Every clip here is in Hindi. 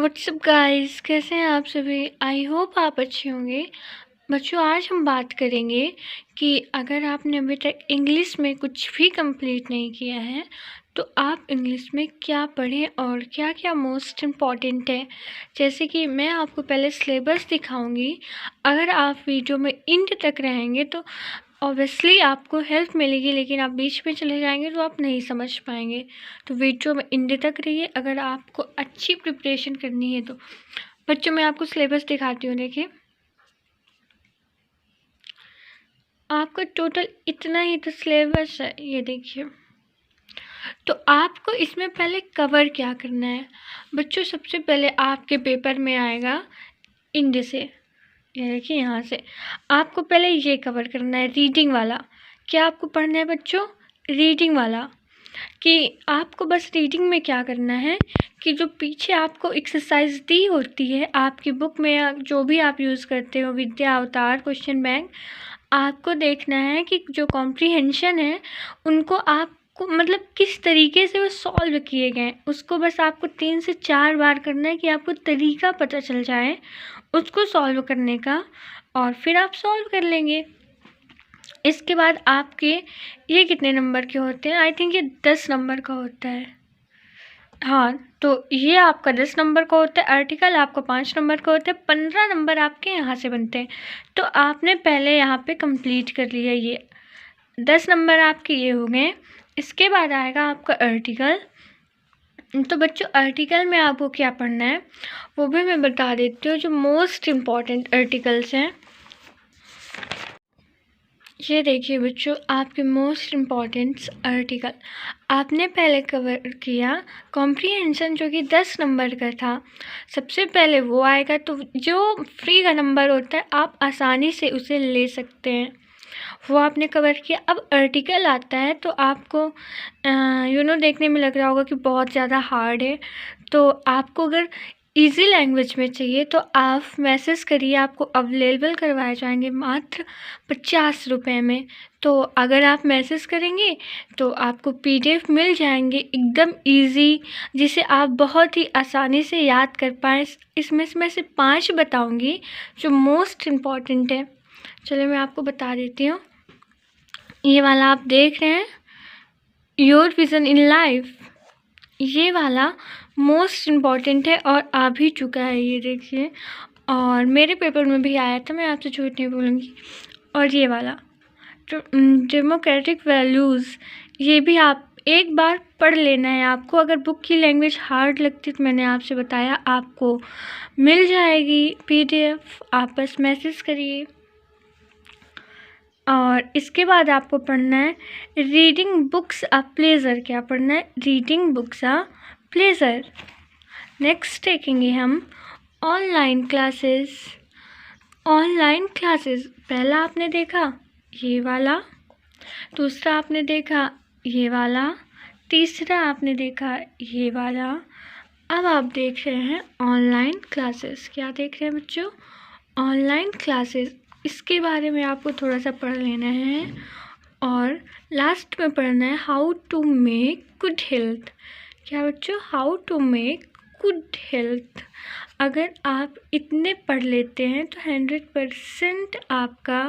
व्हाट्सअप गाइस, कैसे हैं आप सभी। आई होप आप अच्छे होंगे। बच्चों, आज हम बात करेंगे कि अगर आपने अभी तक इंग्लिश में कुछ भी कंप्लीट नहीं किया है तो आप इंग्लिश में क्या पढ़ें और क्या क्या मोस्ट इम्पॉर्टेंट है। जैसे कि मैं आपको पहले सिलेबस दिखाऊंगी। अगर आप वीडियो में एंड तक रहेंगे तो ऑब्वियसली आपको हेल्प मिलेगी, लेकिन आप बीच में चले जाएंगे तो आप नहीं समझ पाएंगे। तो वीडियो में एंड तक रहिए अगर आपको अच्छी प्रिपरेशन करनी है तो। बच्चों, मैं आपको सिलेबस दिखाती हूँ। देखिए, आपका टोटल इतना ही तो सिलेबस है। ये देखिए, तो आपको इसमें पहले कवर क्या करना है। बच्चों, सबसे पहले आपके पेपर में आएगा एंड से। ये देखिए, यहाँ से आपको पहले ये कवर करना है, रीडिंग वाला। क्या आपको पढ़ना है बच्चों? रीडिंग वाला। कि आपको बस रीडिंग में क्या करना है कि जो पीछे आपको एक्सरसाइज दी होती है आपकी बुक में या जो भी आप यूज़ करते हो, विद्या अवतार, क्वेश्चन बैंक, आपको देखना है कि जो कॉम्प्रीहेंशन है उनको आपको मतलब किस तरीके से वो सॉल्व किए गए, उसको बस आपको 3 से 4 बार करना है कि आपको तरीका पता चल जाए उसको सॉल्व करने का, और फिर आप सॉल्व कर लेंगे। इसके बाद आपके ये कितने नंबर के होते हैं? आई थिंक ये 10 नंबर का होता है। हाँ, तो ये आपका 10 नंबर का होता है। आर्टिकल आपका 5 नंबर का होता है। 15 नंबर आपके यहाँ से बनते हैं। तो आपने पहले यहाँ पे कंप्लीट कर लिया। ये 10 नंबर आपके ये हो गए। इसके बाद आएगा आपका आर्टिकल। तो बच्चों, आर्टिकल में आपको क्या पढ़ना है वो भी मैं बता देती हूँ। जो मोस्ट इम्पॉर्टेंट आर्टिकल्स हैं, ये देखिए बच्चों, आपके मोस्ट इम्पॉर्टेंट आर्टिकल आपने पहले कवर किया। कॉम्प्रीहेंशन जो कि 10 नंबर का था, सबसे पहले वो आएगा। तो जो फ्री का नंबर होता है आप आसानी से उसे ले सकते हैं, वो आपने कवर किया। अब आर्टिकल आता है तो आपको देखने में लग रहा होगा कि बहुत ज़्यादा हार्ड है। तो आपको अगर इजी लैंग्वेज में चाहिए तो आप मैसेज करिए, आपको अवेलेबल करवाए जाएंगे मात्र 50 रुपये में। तो अगर आप मैसेज करेंगे तो आपको PDF मिल जाएंगे एकदम इजी, जिसे आप बहुत ही आसानी से याद कर पाएँ। इसमें से मैं से 5 बताऊंगी जो मोस्ट इम्पॉर्टेंट है। चलिए मैं आपको बता देती हूँ। ये वाला आप देख रहे हैं, योर विज़न इन लाइफ, ये वाला मोस्ट इम्पॉर्टेंट है और आ भी चुका है। ये देखिए, और मेरे पेपर में भी आया था, मैं आपसे झूठ नहीं बोलूँगी। और ये वाला तो डेमोक्रेटिक वैल्यूज़, ये भी आप एक बार पढ़ लेना है। आपको अगर बुक की लैंग्वेज हार्ड लगती तो मैंने आपसे बताया आपको मिल जाएगी PDF, आप बस मैसेज करिए। और इसके बाद आपको पढ़ना है रीडिंग बुक्स अ प्लेजर। क्या पढ़ना है? Reading books a pleasure. Next देखेंगे हम ऑनलाइन क्लासेस। ऑनलाइन क्लासेस पहला आपने देखा ये वाला, दूसरा आपने देखा ये वाला, तीसरा आपने देखा ये वाला। अब आप देख रहे हैं ऑनलाइन क्लासेस। क्या देख रहे हैं बच्चों? Online classes. इसके बारे में आपको थोड़ा सा पढ़ लेना है। और लास्ट में पढ़ना है how to make good health. क्या बच्चों? How to make good health. अगर आप इतने पढ़ लेते हैं तो 100% आपका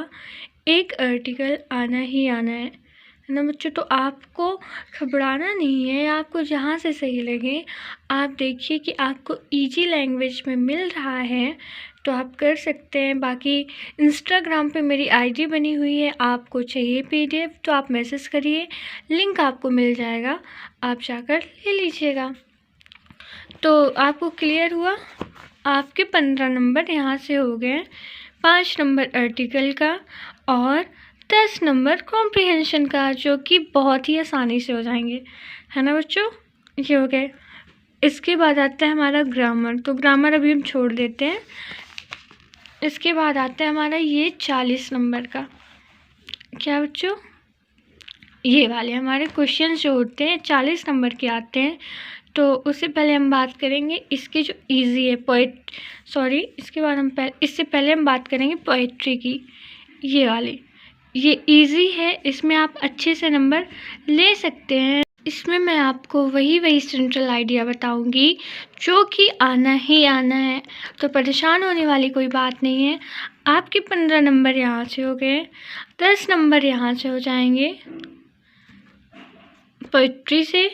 एक आर्टिकल आना ही आना है ना बच्चों। तो आपको घबराना नहीं है, आपको जहाँ से सही लगे आप देखिए कि आपको इजी लैंग्वेज में मिल रहा है तो आप कर सकते हैं। बाकी इंस्टाग्राम पे मेरी ID बनी हुई है, आपको चाहिए PDF तो आप मैसेज करिए, लिंक आपको मिल जाएगा, आप जाकर ले लीजिएगा। तो आपको क्लियर हुआ? आपके 15 नंबर यहाँ से हो गए, 5 नंबर आर्टिकल का और 10 नंबर कॉम्प्रीहेंशन का, जो कि बहुत ही आसानी से हो जाएंगे, है ना बच्चों। ये हो गए। इसके बाद आता है हमारा ग्रामर। तो ग्रामर अभी हम छोड़ देते हैं। इसके बाद आता है हमारा ये 40 नंबर का। क्या बच्चों? ये वाले हमारे क्वेश्चन जो होते हैं 40 नंबर के आते हैं। तो उससे पहले हम बात करेंगे इसके जो इजी है इसके बाद हम इससे पहले हम बात करेंगे पोइट्री की। ये वाली ये इजी है, इसमें आप अच्छे से नंबर ले सकते हैं। इसमें मैं आपको वही सेंट्रल आइडिया बताऊंगी जो कि आना ही आना है, तो परेशान होने वाली कोई बात नहीं है। आपके 15 नंबर यहाँ से हो गए, 10 नंबर यहाँ से हो जाएंगे पोइट्री से।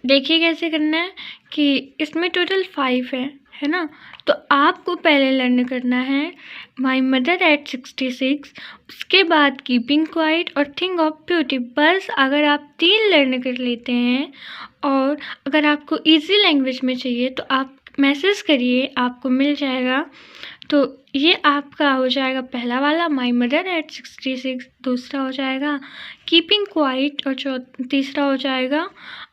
देखिए कैसे करना है कि इसमें टोटल 5 है ना। तो आपको पहले लर्न करना है माई मदर एट 66, उसके बाद कीपिंग क्वाइट और थिंग ऑफ ब्यूटी। बस अगर आप 3 लर्न कर लेते हैं, और अगर आपको इजी लैंग्वेज में चाहिए तो आप मैसेज करिए, आपको मिल जाएगा। तो ये आपका हो जाएगा पहला वाला माई मदर एट 66, दूसरा हो जाएगा कीपिंग क्वाइट, और तीसरा हो जाएगा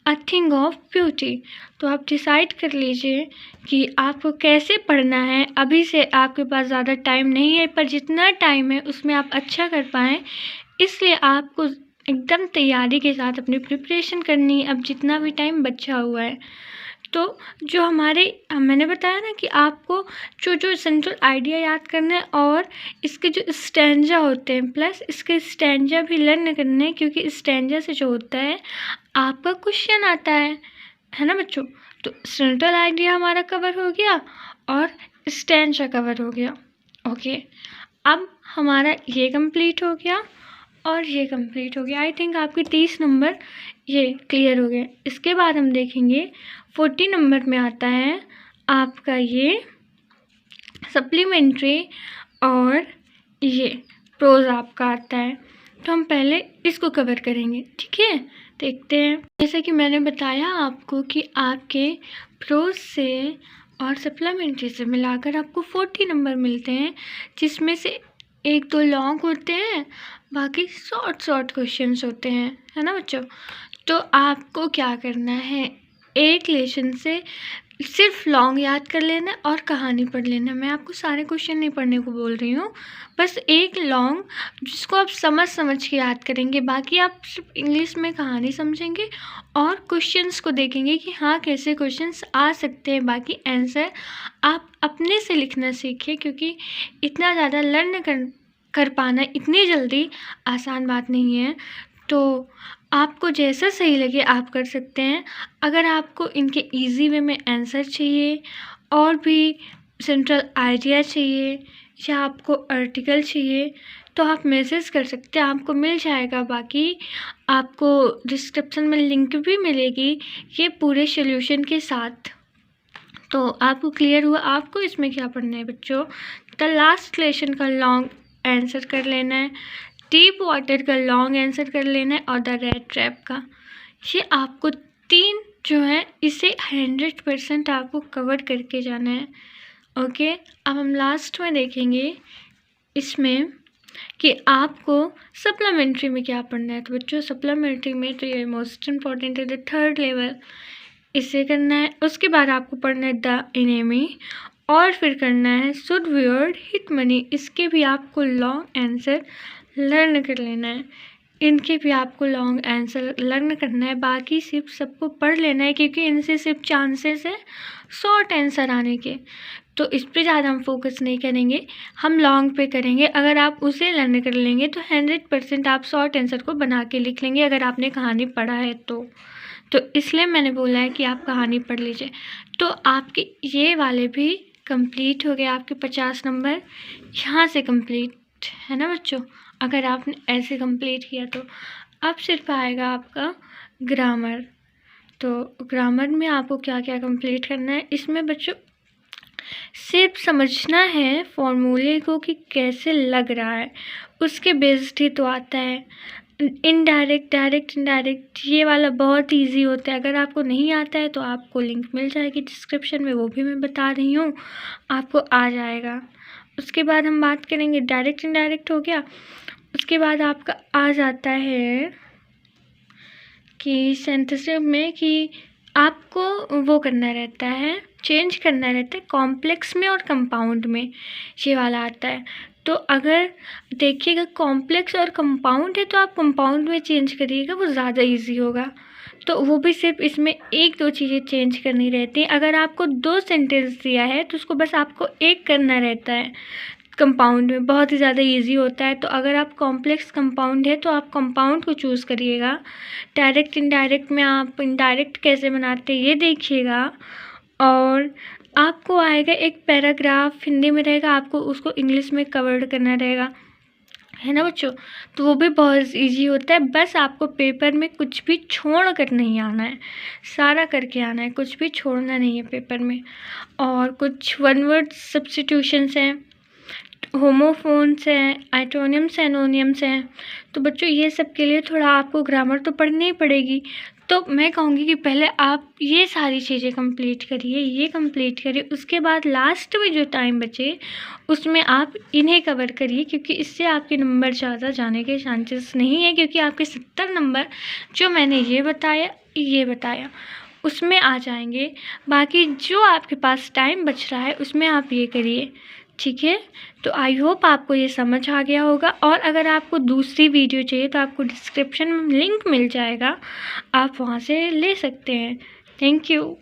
अ थिंग ऑफ ब्यूटी। तो आप डिसाइड कर लीजिए कि आपको कैसे पढ़ना है। अभी से आपके पास ज़्यादा टाइम नहीं है, पर जितना टाइम है उसमें आप अच्छा कर पाएँ, इसलिए आपको एकदम तैयारी के साथ अपनी प्रिपरेशन करनी है, अब जितना भी टाइम बचा हुआ है। तो जो मैंने बताया ना कि आपको जो सेंट्रल आइडिया याद करना है, और इसके जो स्टैंजा होते हैं प्लस इसके स्टैंजा भी लर्न करने हैं, क्योंकि स्टैंजा से जो होता है आपका क्वेश्चन आता है ना बच्चों। तो सेंट्रल आइडिया हमारा कवर हो गया और स्टैंजा कवर हो गया। ओके, अब हमारा ये कंप्लीट हो गया और ये कंप्लीट हो गया। आई थिंक आपके 30 नंबर ये क्लियर हो गए। इसके बाद हम देखेंगे 40 नंबर में आता है आपका ये सप्लीमेंट्री, और ये प्रोज आपका आता है। तो हम पहले इसको कवर करेंगे, ठीक है। देखते हैं, जैसे कि मैंने बताया आपको कि आपके प्रोज से और सप्लीमेंट्री से मिलाकर आपको 40 नंबर मिलते हैं, जिसमें से 1-2 लॉन्ग होते हैं, बाकी शॉर्ट क्वेश्चंस होते हैं, है ना बच्चों। तो आपको क्या करना है, एक लेसन से सिर्फ लॉन्ग याद कर लेना और कहानी पढ़ लेना। मैं आपको सारे क्वेश्चन नहीं पढ़ने को बोल रही हूँ, बस एक लॉन्ग जिसको आप समझ के याद करेंगे। बाकी आप सिर्फ इंग्लिश में कहानी समझेंगे और क्वेश्चंस को देखेंगे कि हाँ कैसे क्वेश्चंस आ सकते हैं। बाकी आंसर आप अपने से लिखना सीखिए, क्योंकि इतना ज़्यादा लर्न कर पाना इतनी जल्दी आसान बात नहीं है। तो आपको जैसा सही लगे आप कर सकते हैं। अगर आपको इनके इजी वे में आंसर चाहिए, और भी सेंट्रल आइडिया चाहिए, या आपको आर्टिकल चाहिए, तो आप मैसेज कर सकते हैं, आपको मिल जाएगा। बाकी आपको डिस्क्रिप्शन में लिंक भी मिलेगी ये पूरे सॉल्यूशन के साथ। तो आपको क्लियर हुआ आपको इसमें क्या पढ़ना है बच्चों। द लास्ट लेसन का लॉन्ग आंसर कर लेना है, डीप वाटर का लॉन्ग आंसर कर लेना है, और द रेड ट्रैप का। ये आपको 3 जो है इसे 100% आपको कवर करके जाना है। ओके, अब हम लास्ट में देखेंगे इसमें कि आपको सप्लीमेंट्री में क्या पढ़ना है। तो बच्चों सप्लीमेंट्री में तो ये मोस्ट इम्पॉर्टेंट है, द 3rd लेवल, इसे करना है। उसके बाद आपको पढ़ना है द एनिमी, और फिर करना है शुड वियर्ड हिट मनी। इसके भी आपको लॉन्ग आंसर लर्न कर लेना है, इनके भी आपको लॉन्ग आंसर लर्न करना है। बाकी सिर्फ सबको पढ़ लेना है, क्योंकि इनसे सिर्फ चांसेस है शॉर्ट आंसर आने के। तो इस पे ज़्यादा हम फोकस नहीं करेंगे, हम लॉन्ग पे करेंगे। अगर आप उसे लर्न कर लेंगे तो 100% आप शॉर्ट आंसर को बना के लिख लेंगे, अगर आपने कहानी पढ़ा है तो इसलिए मैंने बोला है कि आप कहानी पढ़ लीजिए। तो आपके ये वाले भी कंप्लीट हो गए, आपके 50 नंबर यहाँ से कंप्लीट है ना बच्चों। अगर आपने ऐसे कंप्लीट किया तो अब सिर्फ आएगा आपका ग्रामर। तो ग्रामर में आपको क्या क्या कंप्लीट करना है, इसमें बच्चों सिर्फ समझना है फॉर्मूले को कि कैसे लग रहा है, उसके बेस्ड ही तो आता है। इनडायरेक्ट, डायरेक्ट, इनडायरेक्ट ये वाला बहुत इजी होता है। अगर आपको नहीं आता है तो आपको लिंक मिल जाएगी डिस्क्रिप्शन में, वो भी मैं बता रही हूँ, आपको आ जाएगा। उसके बाद हम बात करेंगे डायरेक्ट इनडायरेक्ट हो गया। उसके बाद आपका आ जाता है कि सिंथेसिस में कि आपको वो करना रहता है, चेंज करना रहता है कॉम्प्लेक्स में और कंपाउंड में, ये वाला आता है। तो अगर देखिएगा कॉम्प्लेक्स और कंपाउंड है तो आप कंपाउंड में चेंज करिएगा, वो ज़्यादा इजी होगा। तो वो भी सिर्फ इसमें 1-2 चीज़ें चेंज करनी रहती हैं। अगर आपको 2 सेंटेंस दिया है तो उसको बस आपको 1 करना रहता है। कंपाउंड में बहुत ही ज़्यादा इजी होता है। तो अगर आप कॉम्प्लेक्स कंपाउंड है तो आप कंपाउंड को चूज़ करिएगा। डायरेक्ट इनडायरेक्ट में आप इनडायरेक्ट कैसे बनाते हैं ये देखिएगा। और आपको आएगा एक पैराग्राफ, हिंदी में रहेगा, आपको उसको इंग्लिश में कवर करना रहेगा, है ना बच्चों। तो वो भी बहुत इजी होता है। बस आपको पेपर में कुछ भी छोड़ कर नहीं आना है, सारा करके आना है, कुछ भी छोड़ना नहीं है पेपर में। और कुछ वन वर्ड सब्स्टिट्यूशंस हैं, होमोफोन्स हैं, एंटोनिम्स एनोनिम्स हैं। तो बच्चों ये सब के लिए थोड़ा आपको ग्रामर तो पढ़नी ही पड़ेगी। तो मैं कहूँगी कि पहले आप ये सारी चीज़ें कंप्लीट करिए, ये कंप्लीट करिए, उसके बाद लास्ट में जो टाइम बचे उसमें आप इन्हें कवर करिए, क्योंकि इससे आपके नंबर ज़्यादा जाने के चांसेस नहीं है। क्योंकि आपके 70 नंबर जो मैंने ये बताया उसमें आ जाएंगे। बाकी जो आपके पास टाइम बच रहा है उसमें आप ये करिए, ठीक है। तो आई होप आपको ये समझ आ गया होगा। और अगर आपको दूसरी वीडियो चाहिए तो आपको डिस्क्रिप्शन में लिंक मिल जाएगा, आप वहाँ से ले सकते हैं। Thank you.